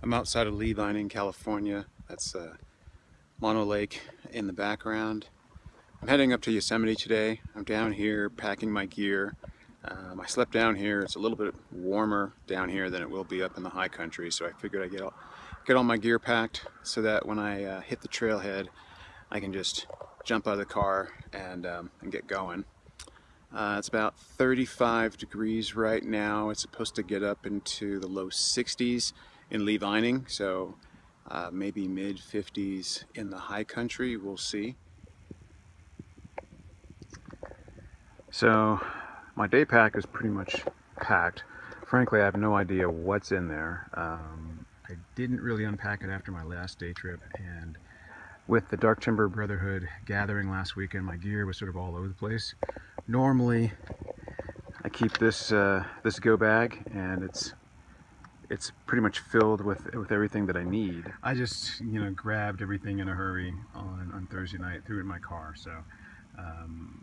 I'm outside of Leavining, California. That's Mono Lake in the background. I'm heading up to Yosemite today. I'm down here packing my gear. I slept down here. It's a little bit warmer down here than it will be up in the high country, so I figured I'd get all my gear packed so that when I hit the trailhead, I can just jump out of the car and get going. It's about 35 degrees right now. It's supposed to get up into the low 60s in Leavining, so maybe mid 50s in the high country. We'll see. So my day pack is pretty much packed. Frankly, I have no idea what's in there. I didn't really unpack it after my last day trip, and with the Dark Timber Brotherhood gathering last weekend, my gear was sort of all over the place. Normally, I keep this this go bag, and it's pretty much filled with everything that I need. I just grabbed everything in a hurry on Thursday night, threw it in my car. So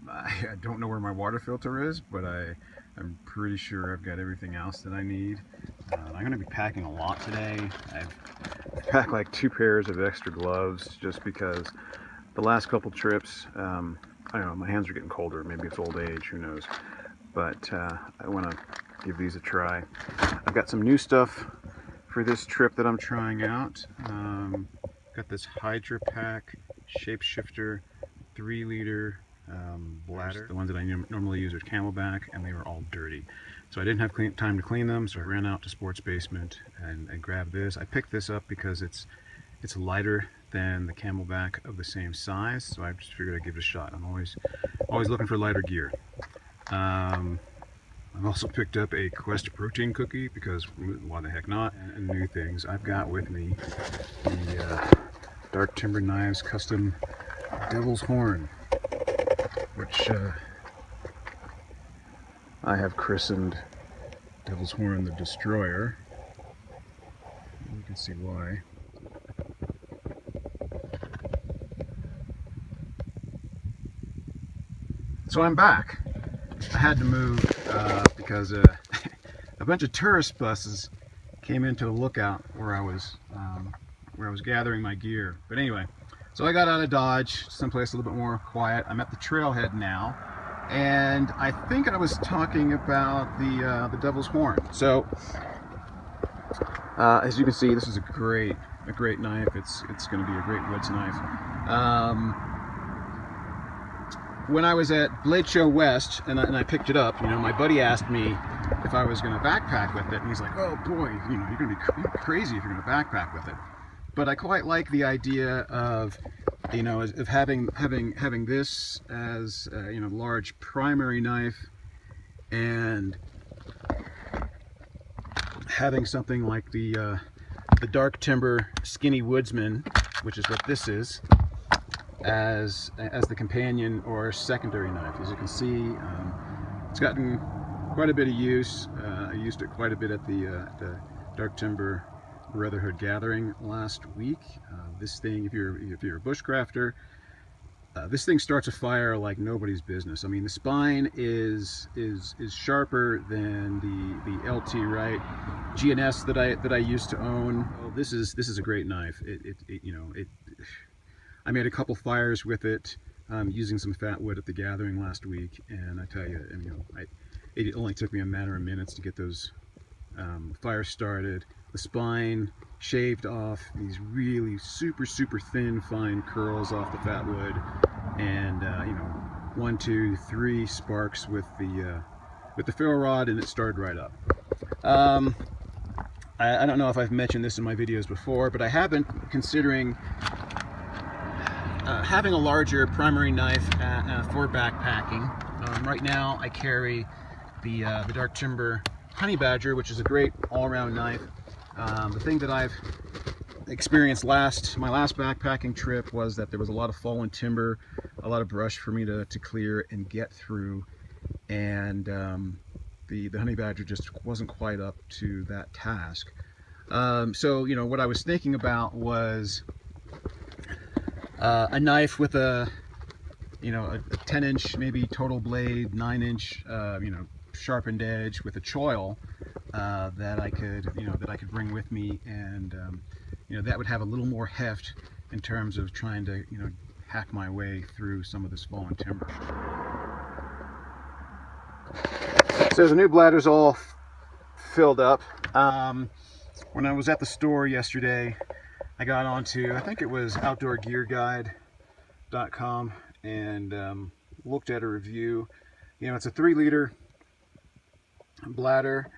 I don't know where my water filter is, but I'm pretty sure I've got everything else that I need. I'm going to be packing a lot today. I've packed like 2 pairs of extra gloves just because the last couple trips, I don't know, my hands are getting colder. Maybe it's old age, who knows. But I want to give these a try. I've got some new stuff for this trip that I'm trying out. Got this Hydra Pack Shapeshifter 3-liter bladder. The ones that I normally use are Camelback, and they were all dirty. So I didn't have time to clean them, so I ran out to Sports Basement and grabbed this. I picked this up because it's lighter than the Camelback of the same size, so I just figured I'd give it a shot. I'm always looking for lighter gear. I've also picked up a Quest protein cookie because why the heck not? And new things. I've got with me the Dark Timber Knives Custom Devil's Horn, which I have christened Devil's Horn the Destroyer. You can see why. So I'm back. I had to move because a bunch of tourist buses came into a lookout where I was gathering my gear. But anyway, so I got out of Dodge, someplace a little bit more quiet. I'm at the Trailhead now, and I think I was talking about the Devil's Horn. So as you can see, this is a great knife. It's going to be a great woods knife. When I was at Blade Show West and I picked it up, my buddy asked me if I was going to backpack with it, and he's like, "Oh boy, you're going to be crazy if you're going to backpack with it." But I quite like the idea of having this as large primary knife, and having something like the Dark Timber Skinny Woodsman, which is what this is, as the companion or secondary knife. As you can see, it's gotten quite a bit of use. I used it quite a bit at the Dark Timber Brotherhood gathering last week. This thing, if you're a bushcrafter, this thing starts a fire like nobody's business. I mean, the spine is sharper than the LT Wright GNS that I used to own. Well, this is a great knife. I made a couple fires with it using some fat wood at the gathering last week, and I tell you, it only took me a matter of minutes to get those fires started. The spine shaved off these really super thin, fine curls off the fat wood, and 1, 2, 3 sparks with the ferro rod, and it started right up. I don't know if I've mentioned this in my videos before, but I have been considering having a larger primary knife for backpacking. Right now I carry the Dark Timber Honey Badger, which is a great all-around knife. The thing that I've experienced my last backpacking trip was that there was a lot of fallen timber, a lot of brush for me to clear and get through, and the honey badger just wasn't quite up to that task. So, you know, what I was thinking about was a knife with a, you know, a 10-inch maybe total blade, 9-inch, you know, sharpened edge with a choil that I could, you know, that I could bring with me, and you know, that would have a little more heft in terms of trying to, you know, hack my way through some of this fallen timber. So the new bladder's all filled up. When I was at the store yesterday, I got onto, I think it was outdoorgearguide.com, and looked at a review. You know, it's a 3-liter bladder,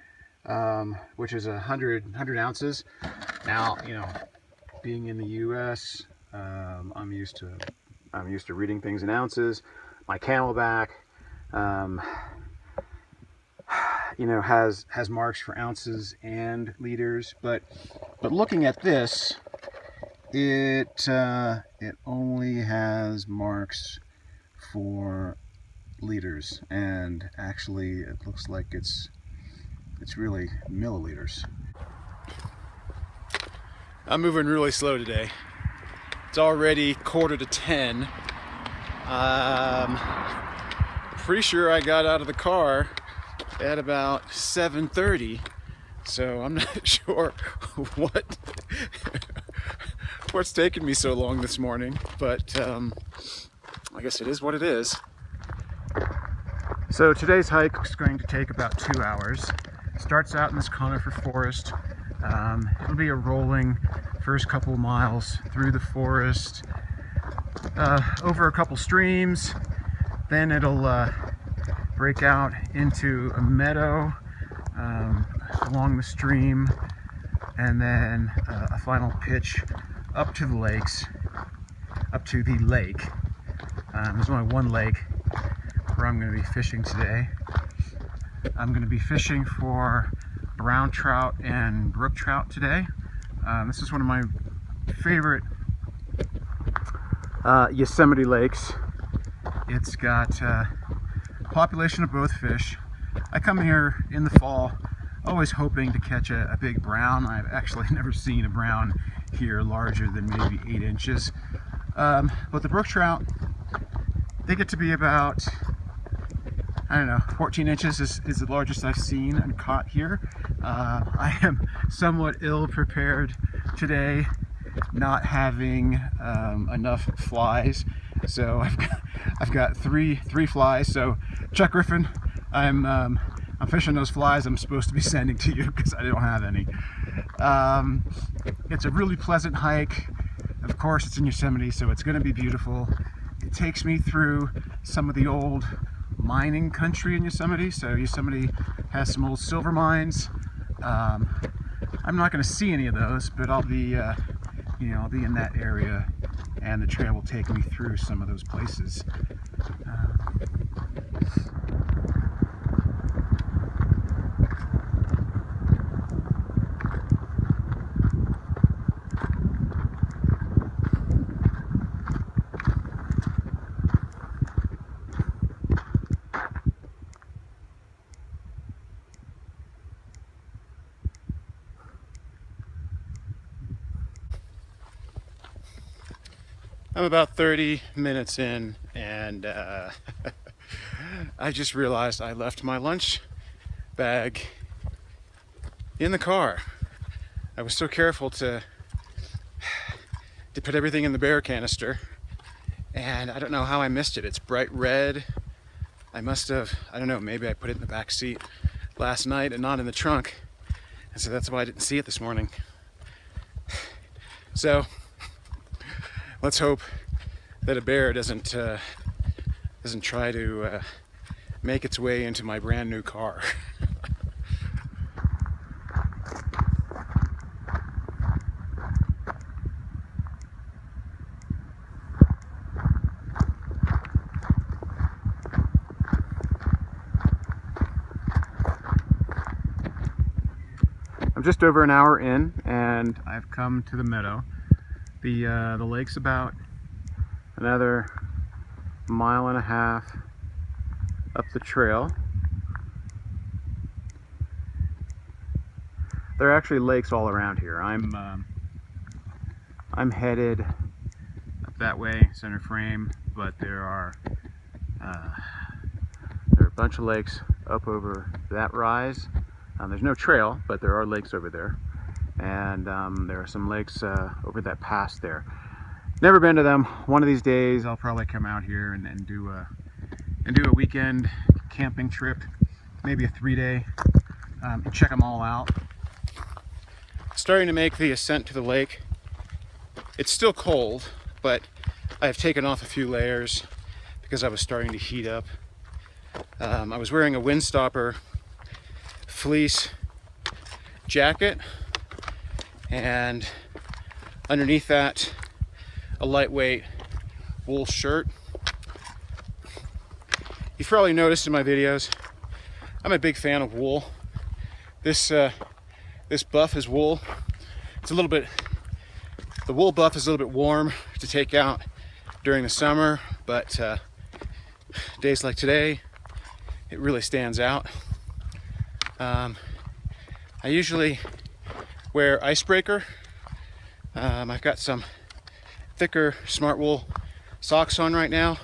which is 100 ounces. Now, you know, being in the U.S., I'm used to reading things in ounces. My Camelback, you know, has marks for ounces and liters, but looking at this, it only has marks for liters, and actually it looks like it's really milliliters. I'm moving really slow today. It's already 9:45. Pretty sure I got out of the car at about 7:30, so I'm not sure what's taken me so long this morning, but I guess it is what it is. So today's hike is going to take about 2 hours. It starts out in this conifer forest. It'll be a rolling first couple miles through the forest, over a couple streams, then it'll break out into a meadow along the stream, and then a final pitch up to the lakes, up to the lake. There's only one lake where I'm going to be fishing today. I'm going to be fishing for brown trout and brook trout today. This is one of my favorite Yosemite lakes. It's got a population of both fish. I come here in the fall always hoping to catch a big brown. I've actually never seen a brown here larger than maybe 8 inches. But the brook trout, they get to be about, I don't know, 14 inches is the largest I've seen and caught here. I am somewhat ill prepared today, not having enough flies. So I've got three flies. So Chuck Griffin, I'm fishing those flies I'm supposed to be sending to you because I don't have any. It's a really pleasant hike. Of course, it's in Yosemite, so it's going to be beautiful. It takes me through some of the old mining country in Yosemite. So Yosemite has some old silver mines. I'm not going to see any of those, but I'll be, I'll be in that area, and the trail will take me through some of those places. I'm about 30 minutes in, and I just realized I left my lunch bag in the car. I was so careful to put everything in the bear canister, and I don't know how I missed it. It's bright red. I must have, I don't know, maybe I put it in the back seat last night and not in the trunk, and so that's why I didn't see it this morning. So let's hope that a bear doesn't try to make its way into my brand new car. I'm just over an hour in, and I've come to the meadow. The lake's about another 1.5 miles up the trail, there are actually lakes all around here. I'm headed up that way, center frame, but there are a bunch of lakes up over that rise. There's no trail, but there are lakes over there, and there are some lakes over that pass there. Never been to them. One of these days I'll probably come out here and do a weekend camping trip, maybe a 3-day, and check them all out. Starting to make the ascent to the lake. It's still cold, but I've taken off a few layers because I was starting to heat up. I was wearing a windstopper fleece jacket, and underneath that a lightweight wool shirt. You've probably noticed in my videos, I'm a big fan of wool. This buff is wool. It's a little bit, the wool buff is a little bit warm to take out during the summer, but days like today, it really stands out. I usually wear icebreaker. I've got some thicker smart wool socks on right now.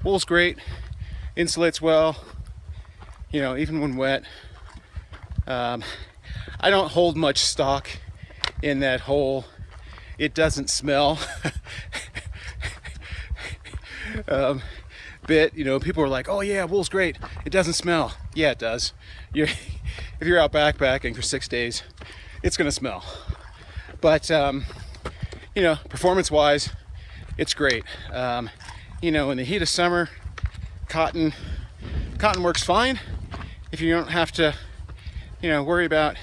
Wool's great, insulates well, you know, even when wet. I don't hold much stock in that whole it doesn't smell bit. You know, people are like, oh yeah, wool's great, it doesn't smell. Yeah, it does. If you're out backpacking for 6 days, it's gonna smell. But you know, performance wise, it's great. You know, in the heat of summer, cotton works fine if you don't have to, you know, worry about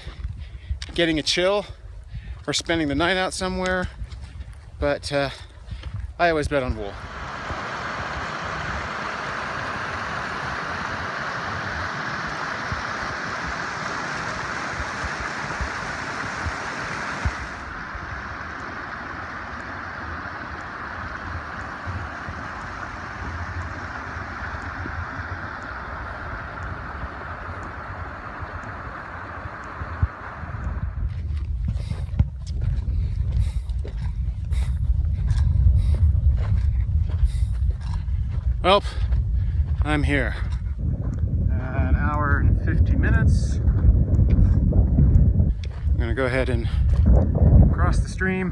getting a chill or spending the night out somewhere. But I always bet on wool. Well, I'm here. An hour and 50 minutes. I'm gonna go ahead and cross the stream,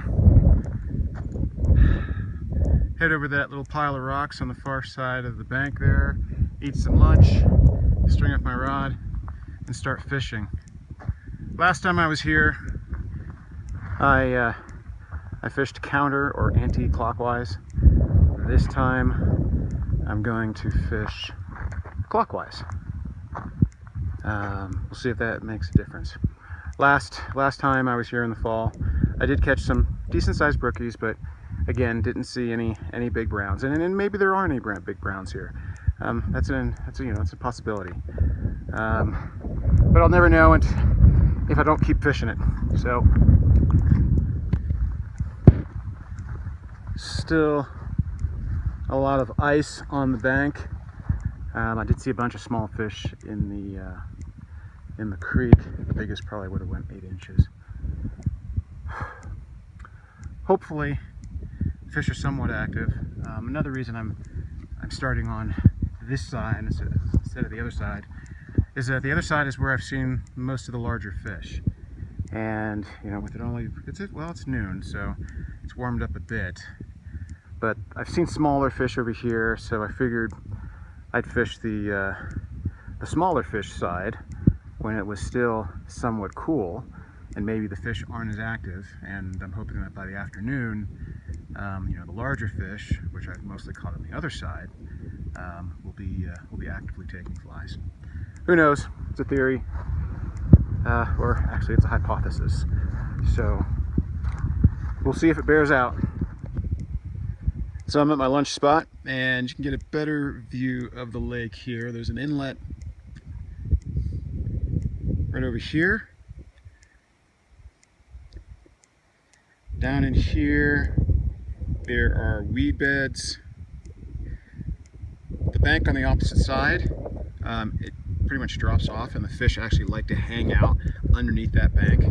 head over that little pile of rocks on the far side of the bank there, eat some lunch, string up my rod, and start fishing. Last time I was here, I fished counter or anti-clockwise. This time I'm going to fish clockwise. We'll see if that makes a difference. Last time I was here in the fall, I did catch some decent sized brookies, but again, didn't see any big browns. And maybe there aren't any big browns here. That's a possibility. But I'll never know if I don't keep fishing it. So still a lot of ice on the bank. I did see a bunch of small fish in the creek. The biggest probably would have went 8 inches. Hopefully, fish are somewhat active. Another reason I'm starting on this side instead of the other side is that the other side is where I've seen most of the larger fish. And you know, with it only it's noon, so it's warmed up a bit. But I've seen smaller fish over here, so I figured I'd fish the smaller fish side when it was still somewhat cool, and maybe the fish aren't as active. And I'm hoping that by the afternoon, you know, the larger fish, which I've mostly caught on the other side, will be actively taking flies. Who knows? It's a theory, or actually, it's a hypothesis. So we'll see if it bears out. So I'm at my lunch spot, and you can get a better view of the lake here. There's an inlet right over here. Down in here, there are weed beds. The bank on the opposite side, it pretty much drops off, and the fish actually like to hang out underneath that bank.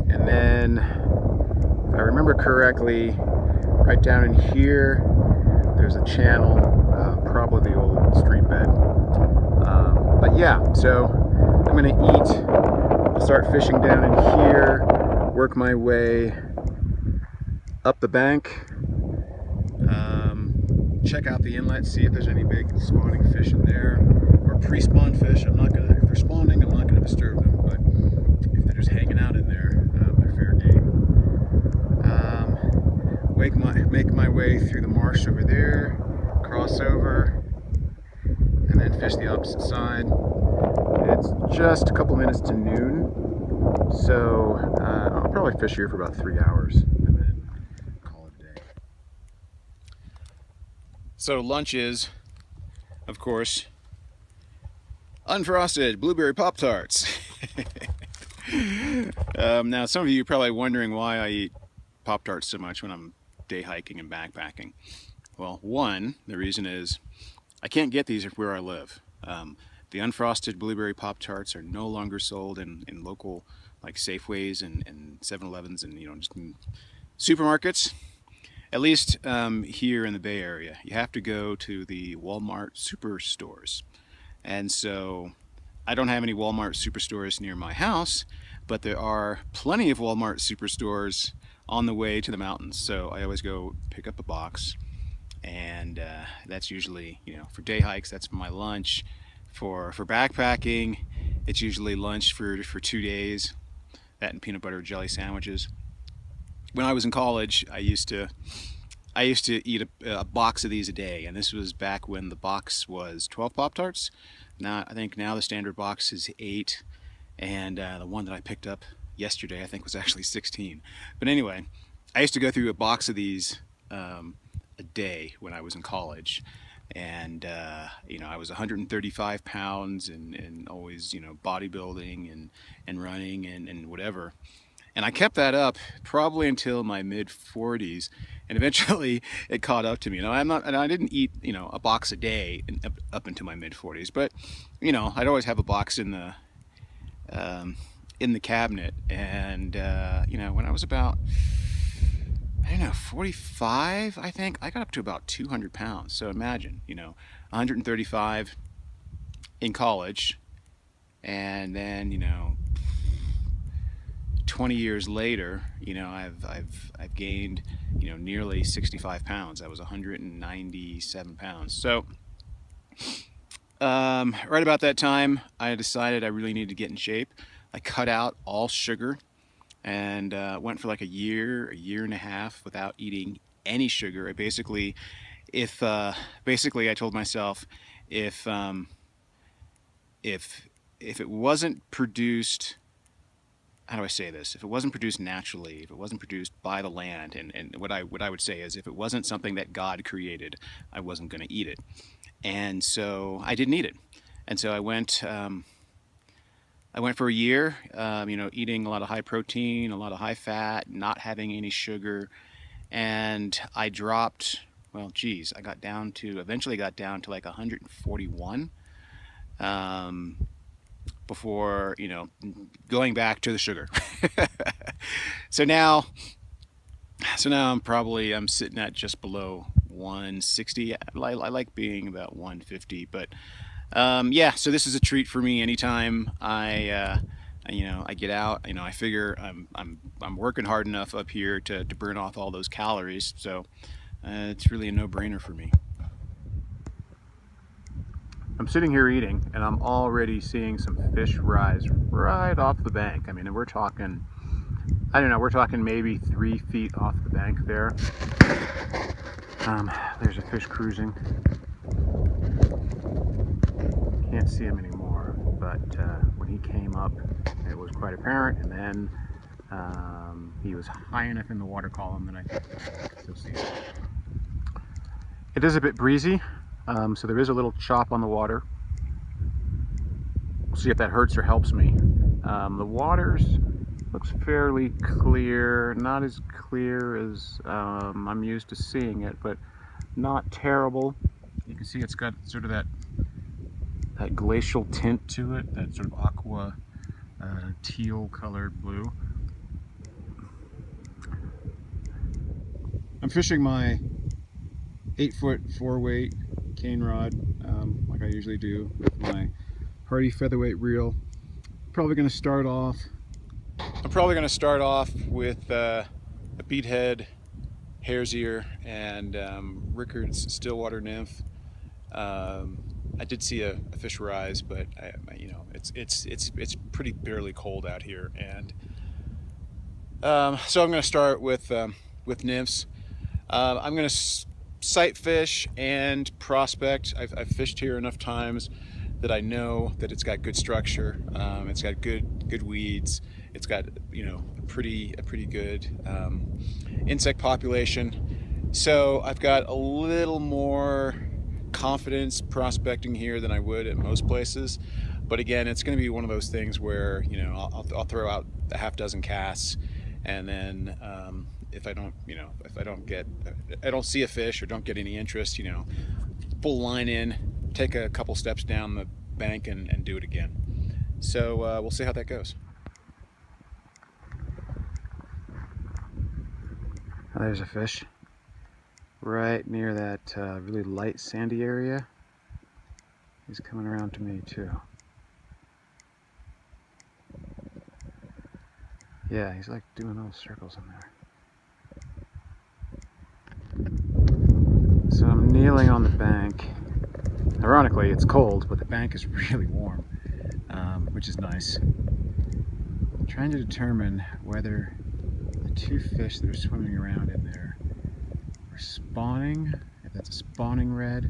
And then, if I remember correctly, right down in here, there's a channel, probably the old street bed. But yeah, so I'm gonna eat, I'll start fishing down in here, work my way up the bank, check out the inlet, see if there's any big spawning fish in there, or pre-spawn fish. I'm not gonna, if they're spawning, I'm not gonna disturb them, but if they're just hanging out in there, they're fair game. Make my way through the marsh over there, cross over, and then fish the opposite side. It's just a couple minutes to noon, so I'll probably fish here for about 3 hours and then call it a day. So lunch is, of course, unfrosted blueberry Pop-Tarts. Now some of you are probably wondering why I eat Pop-Tarts so much when I'm day hiking and backpacking. Well, one, the reason is I can't get these where I live. The unfrosted blueberry Pop-Tarts are no longer sold in local like Safeways and 7-Elevens and just supermarkets. At least here in the Bay Area, you have to go to the Walmart superstores. And so I don't have any Walmart superstores near my house, but there are plenty of Walmart superstores on the way to the mountains. So I always go pick up a box, and that's usually, for day hikes, that's my lunch. For backpacking, it's usually lunch for 2 days, that and peanut butter jelly sandwiches. When I was in college, I used to eat a box of these a day, and this was back when the box was 12 Pop-Tarts. Now I think now the standard box is 8, and the one that I picked up yesterday I think was actually 16. But anyway, I used to go through a box of these a day when I was in college, and I was 135 pounds and always bodybuilding and running and whatever. And I kept that up probably until my mid-40s, and eventually it caught up to me. I didn't eat a box a day up until my mid-40s, but I'd always have a box in the cabinet. And when I was about 45, I think I got up to about 200 pounds. So imagine 135 in college, and then 20 years later, I've gained, nearly 65 pounds. I was 197 pounds. So, right about that time, I decided I really needed to get in shape. I cut out all sugar and went for like a year and a half without eating any sugar. I basically I told myself if it wasn't produced, how do I say this? If it wasn't produced naturally, if it wasn't produced by the land, and what I would say is if it wasn't something that God created, I wasn't going to eat it. And so I didn't eat it. And so I went for a year, eating a lot of high protein, a lot of high fat, not having any sugar, and I dropped, eventually got down to like 141. Before going back to the sugar. so now I'm sitting at just below 160. I like being about 150, but so this is a treat for me. Anytime I get out, I figure I'm working hard enough up here to burn off all those calories, so it's really a no-brainer for me. I'm sitting here eating, and I'm already seeing some fish rise right off the bank. I mean, we're talking, we're talking maybe 3 feet off the bank there. There's a fish cruising. Can't see him anymore, but when he came up, it was quite apparent, and then he was high enough in the water column that I could still see him. It is a bit breezy. So there is a little chop on the water. We'll see if that hurts or helps me. The water's looks fairly clear, not as clear as I'm used to seeing it, but not terrible. You can see it's got sort of that glacial tint to it, that sort of aqua teal colored blue. I'm fishing my 8-foot 4-weight cane rod, like I usually do with my Hardy featherweight reel. I'm probably going to start off with a beadhead, hare's ear, and Rickard's Stillwater nymph. I did see a fish rise, but it's pretty barely cold out here, and so I'm going to start with nymphs. I'm going to sight fish and prospect. I've fished here enough times that I know that it's got good structure. It's got good weeds. It's got a pretty good insect population. So I've got a little more confidence prospecting here than I would at most places. But again, it's going to be one of those things where I'll throw out a half dozen casts, and then if I don't see a fish or don't get any interest, full line in, take a couple steps down the bank and do it again. So we'll see how that goes. There's a fish right near that really light sandy area. He's coming around to me too. Yeah, he's like doing little circles in there. So I'm kneeling on the bank. Ironically, it's cold, but the bank is really warm, which is nice. I'm trying to determine whether the two fish that are swimming around in there are spawning, if that's a spawning red,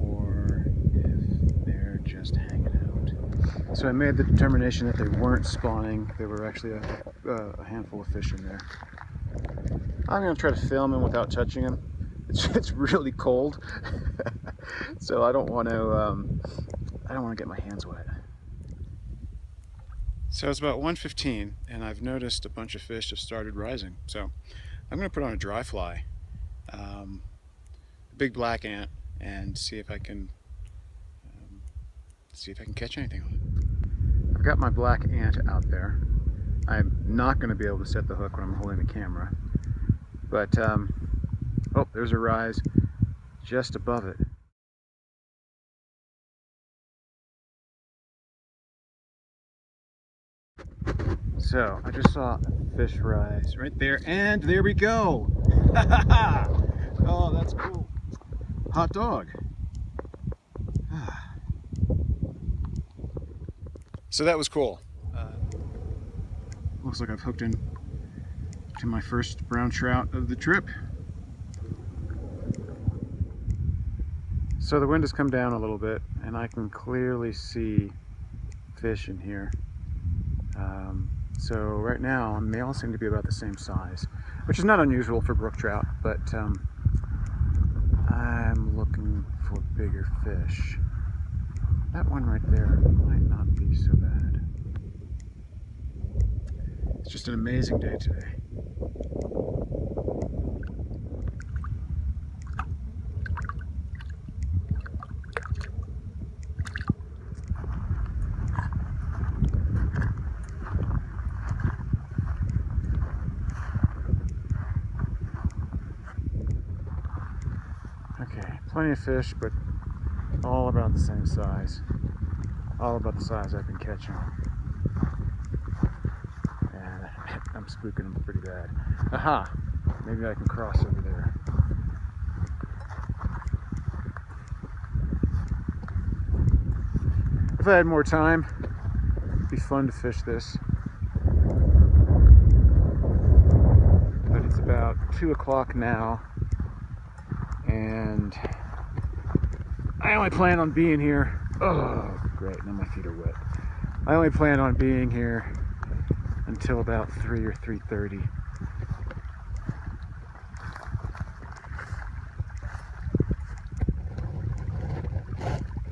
or if they're just hanging out. So I made the determination that they weren't spawning. There were actually a handful of fish in there. I'm going to try to film him without touching him. It's really cold, so I don't want to get my hands wet. So it's about 1:15, and I've noticed a bunch of fish have started rising. So I'm going to put on a dry fly, a big black ant, and see if I can catch anything on it. I've got my black ant out there. I'm not going to be able to set the hook when I'm holding the camera, but oh, there's a rise just above it. So I just saw a fish rise right there, and there we go. Oh, that's cool. Hot dog. So that was cool. Looks like I've hooked in to my first brown trout of the trip. So the wind has come down a little bit, and I can clearly see fish in here. So right now they all seem to be about the same size, which is not unusual for brook trout, but I'm looking for bigger fish. That one right there might not be so bad. It's just an amazing day today. Okay, plenty of fish, but all about the same size. All about the size I've been catching. And I'm spooking them pretty bad. Aha! Maybe I can cross over there. If I had more time, it'd be fun to fish this. But it's about 2 o'clock now, and I only plan on being here. Oh, great, now my feet are wet. I only plan on being here until about 3 or 3:30.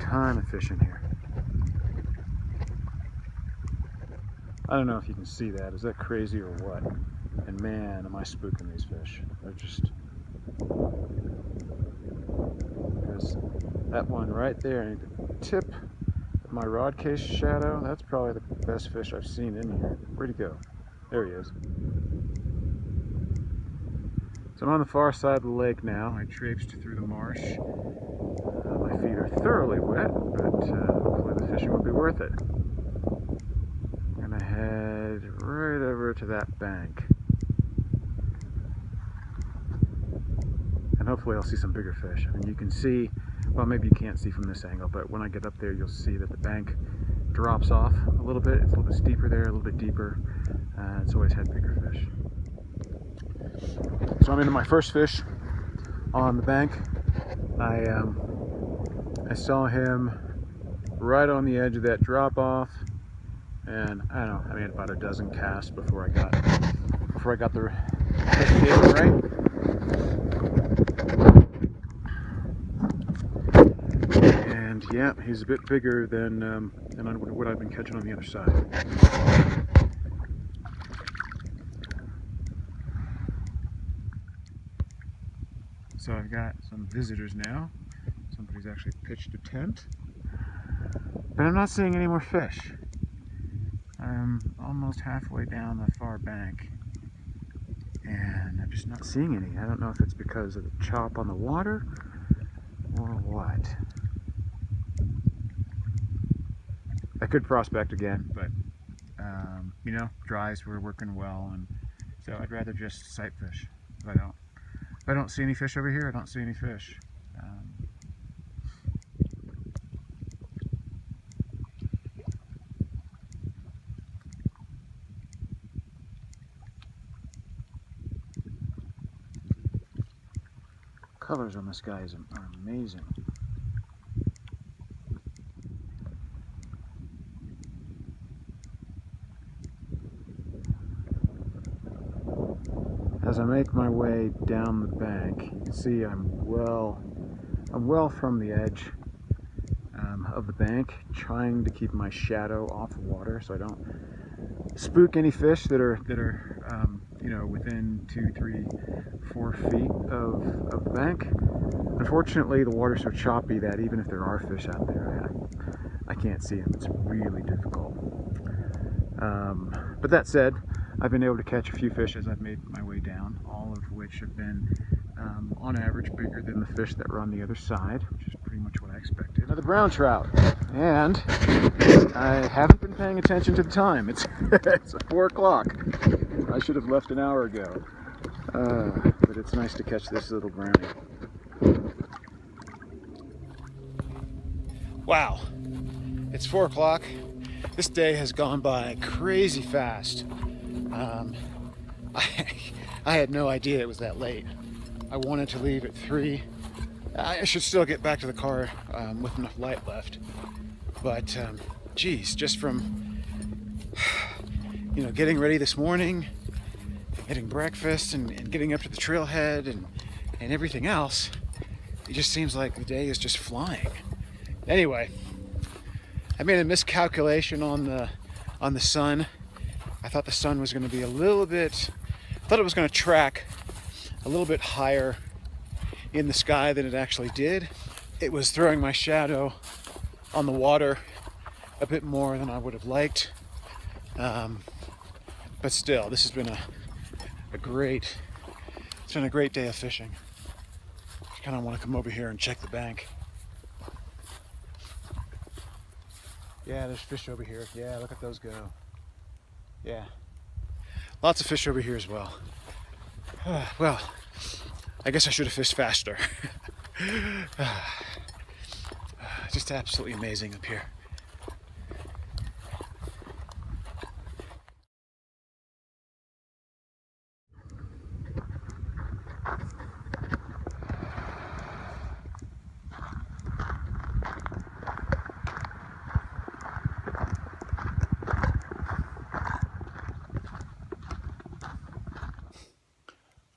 Ton of fish in here. I don't know if you can see that. Is that crazy or what? And man, am I spooking these fish. They're just... There's that one right there. I need to tip the my rod case shadow. That's probably the best fish I've seen in here. Where'd he go? There he is. So I'm on the far side of the lake now. I traipsed through the marsh. My feet are thoroughly wet, but hopefully the fishing will be worth it. I'm gonna head right over to that bank. And hopefully I'll see some bigger fish. I mean, you can see, well, maybe you can't see from this angle, but when I get up there, you'll see that the bank drops off a little bit. It's a little bit steeper there, a little bit deeper. It's always had bigger fish. So I'm into my first fish on the bank. I saw him right on the edge of that drop off, and I don't know, I made about a dozen casts before I got the cascade right. And yeah, he's a bit bigger than what I've been catching on the other side. So I've got some visitors now. Somebody's actually pitched a tent. But I'm not seeing any more fish. I'm almost halfway down the far bank, and I'm just not seeing any. I don't know if it's because of the chop on the water or what. I could prospect again, but you know, dries were working well, and so I'd rather just sight fish. If I don't see any fish over here, I don't see any fish. Colors on this guy are amazing. As I make my way down the bank, you can see I'm well from the edge of the bank, trying to keep my shadow off the water so I don't spook any fish that are you know, within 2, 3, 4 feet of the bank. Unfortunately, the water's so choppy that even if there are fish out there, I can't see them. It's really difficult. But that said, I've been able to catch a few fish as I've made my way down, all of which have been on average bigger than the fish that were on the other side, which is pretty much what I expected. Another brown trout, and I haven't been paying attention to the time. It's 4 o'clock. I should have left an hour ago, but it's nice to catch this little brownie. Wow, it's 4 o'clock. This day has gone by crazy fast. I had no idea it was that late. I wanted to leave at 3. I should still get back to the car with enough light left. But geez, just from you know, getting ready this morning, getting breakfast, and getting up to the trailhead and everything else, it just seems like the day is just flying. Anyway, I made a miscalculation on the sun. I thought the sun was going to be a little bit, I thought it was going to track a little bit higher in the sky than it actually did. It was throwing my shadow on the water a bit more than I would have liked. But still, this has been a great day of fishing. I kind of want to come over here and check the bank. Yeah, there's fish over here. Yeah, look at those go. Yeah, lots of fish over here as well. Well, I guess I should have fished faster. Just absolutely amazing up here.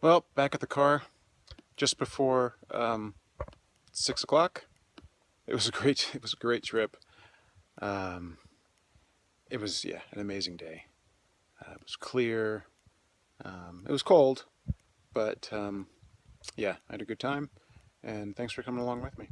Well, back at the car just before 6 o'clock. It was a great trip. It was, yeah, an amazing day. It was clear. It was cold, but yeah, I had a good time, and thanks for coming along with me.